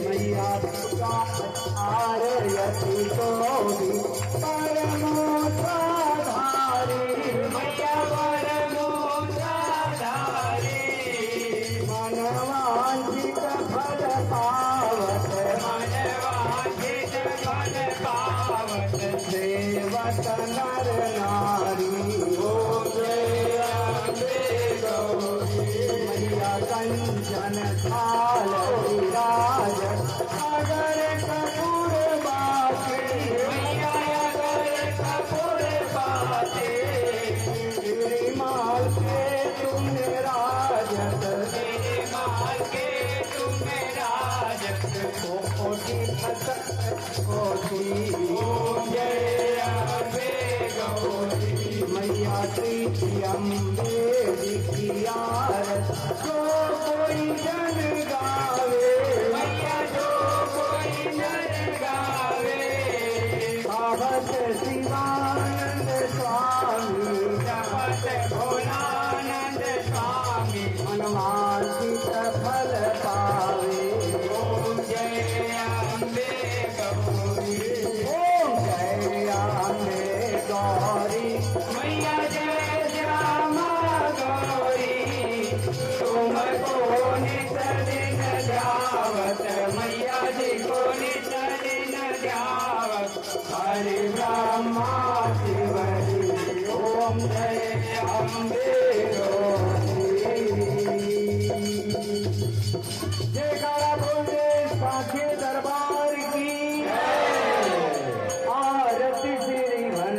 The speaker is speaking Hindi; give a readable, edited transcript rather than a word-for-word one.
मैया आरती तोरी परमोधारी मैया परमोधारी मनवांछित फल पावत मनवांछित फल पावत सेवत नर नारी ओम जय अम्बे गौरी मैया कंचन थाल विराज अगर कपूर बासी मैया अगर कपूर बाते गिरिमाल के तुम राजत तेरे माल के तुम राजत कोटि कोटि ओम जय अम्बे गौरी मैया प्रीति अम्बे दिखियार जो कोई जन गावे मैया जो कोई नर गावे साहस शिवानंद स्वामी जपत भोलानंद स्वामी मनवांछित फल पावे ओम जय अम्बे गौरी ओम जय अम्बे गौरी मैया जय श्यामा गौरी तुमको नित दिन ध्यावत मैया जी को नित दिन ध्यावत हरि ब्रह्मा शिवरी ओम जय अम्बे